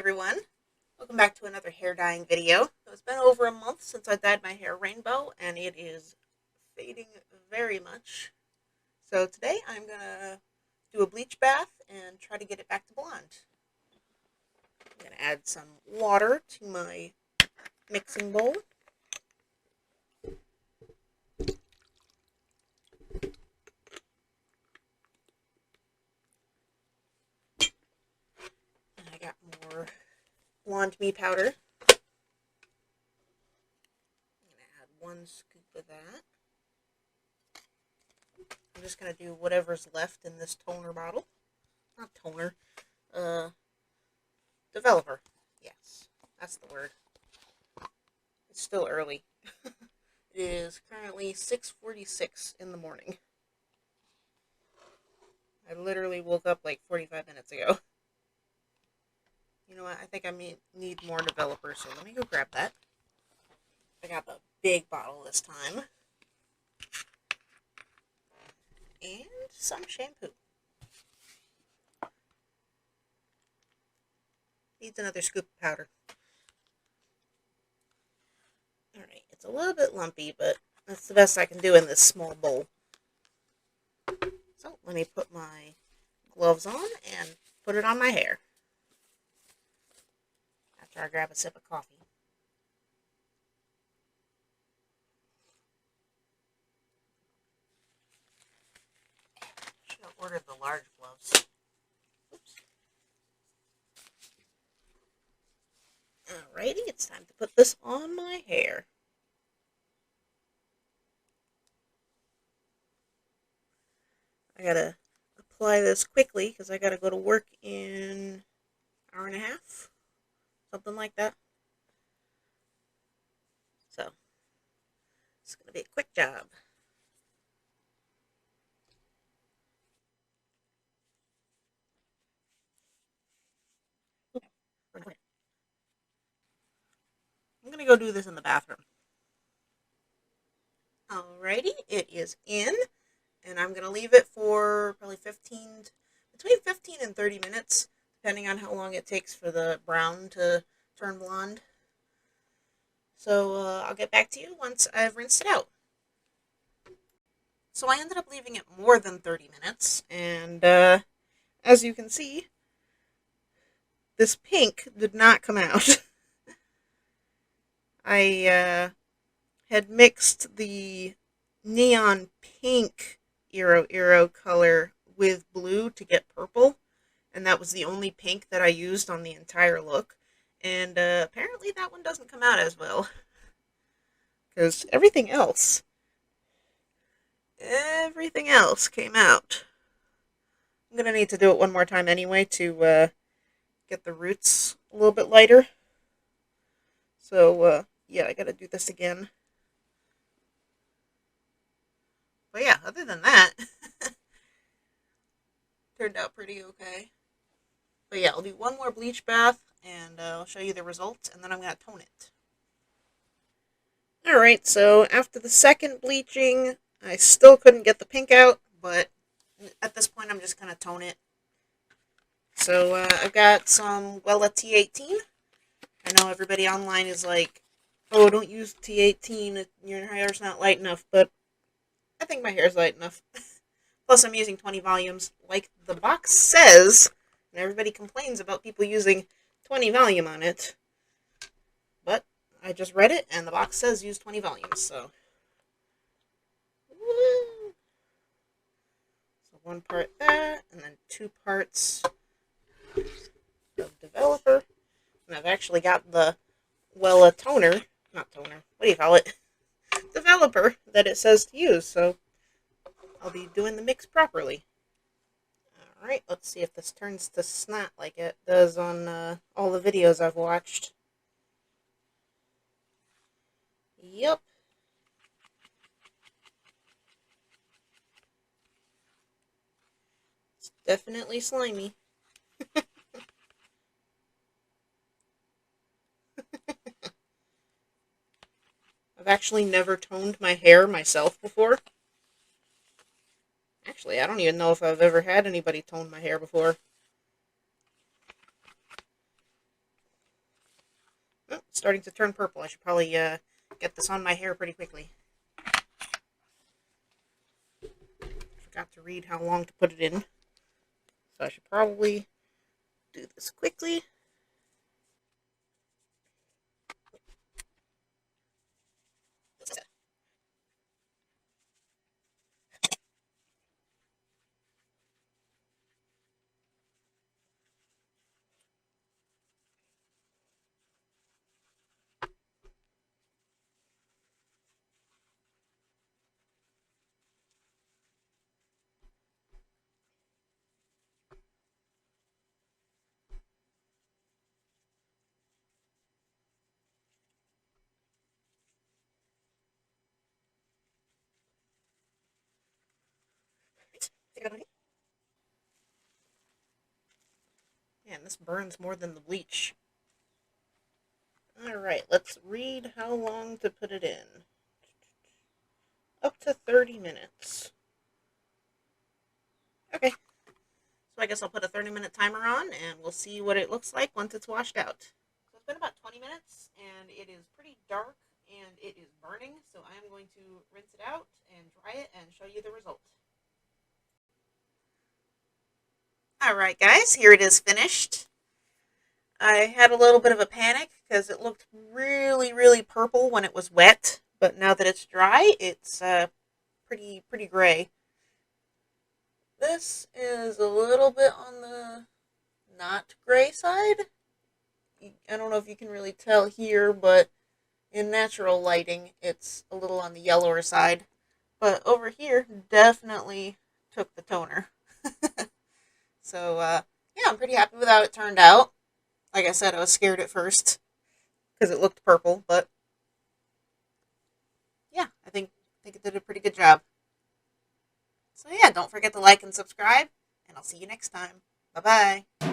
everyone. Welcome back to another hair dyeing video. It's been over a month since I dyed my hair rainbow, and it is fading very much. So today I'm going to do a bleach bath and try to get it back to blonde. I'm going to add some water to my mixing bowl. And I got more blonde me powder. I'm going to add 1 scoop of that. I'm just going to do whatever's left in this toner bottle. Not toner. Developer. Yes, that's the word. It's still early. It is currently 6:46 in the morning. I literally woke up like 45 minutes ago. You know what? I think I need more developer, so let me go grab that. I got the big bottle this time. And some shampoo. Needs another scoop of powder. Alright, it's a little bit lumpy, but that's the best I can do in this small bowl. So, let me put my gloves on and put it on my hair. After I grab a sip of coffee. Should have ordered the large gloves. Oops. Alrighty, it's time to put this on my hair. I gotta apply this quickly because I gotta go to work in an hour and a half. Something like that. So, it's gonna be a quick job. I'm gonna go do this in the bathroom. Alrighty, it is in, and I'm gonna leave it for probably between 15 and 30 minutes, depending on how long it takes for the brown to turn blonde. So I'll get back to you once I've rinsed it out. So I ended up leaving it more than 30 minutes, and as you can see, this pink did not come out. I had mixed the neon pink Eero color with blue to get purple, and that was the only pink that I used on the entire look, and apparently that one doesn't come out as well, because everything else came out. I'm going to need to do it one more time anyway to get the roots a little bit lighter. So, yeah, I got to do this again. But yeah, other than that, turned out pretty okay. But yeah, I'll do one more bleach bath, and I'll show you the results, and then I'm going to tone it. Alright, so after the second bleaching, I still couldn't get the pink out, but at this point I'm just going to tone it. So I've got some T18. I know everybody online is like, oh, don't use T18, your hair's not light enough, but I think my hair's light enough. Plus I'm using 20 volumes, like the box says, and everybody complains about people using 20 volume on it. But I just read it, and the box says use 20 volumes, so. Woo. So 1 part that, and then 2 parts of developer. And I've actually got the toner, not toner, what do you call it? Developer that it says to use, so I'll be doing the mix properly. Alright, let's see if this turns to snot like it does on all the videos I've watched. Yep. It's definitely slimy. I've actually never toned my hair myself before. Actually, I don't even know if I've ever had anybody tone my hair before. starting to turn purple. I should probably get this on my hair pretty quickly. Forgot to read how long to put it in. So I should probably do this quickly. Man, this burns more than the bleach. Alright, let's read how long to put it in. Up to 30 minutes. Okay, so I guess I'll put a 30-minute timer on, and we'll see what it looks like once it's washed out. So it's been about 20 minutes, and it is pretty dark, and it is burning, so I am going to rinse it out and dry it and show you the result. Alright guys, here it is finished. I had a little bit of a panic because it looked really, really purple when it was wet, but now that it's dry, it's pretty gray. This is a little bit on the not gray side. I don't know if you can really tell here, but in natural lighting, it's a little on the yellower side. But over here, definitely took the toner. So, yeah, I'm pretty happy with how it turned out. Like I said, I was scared at first because it looked purple, but yeah, I think it did a pretty good job. So yeah, don't forget to like and subscribe, and I'll see you next time. Bye-bye.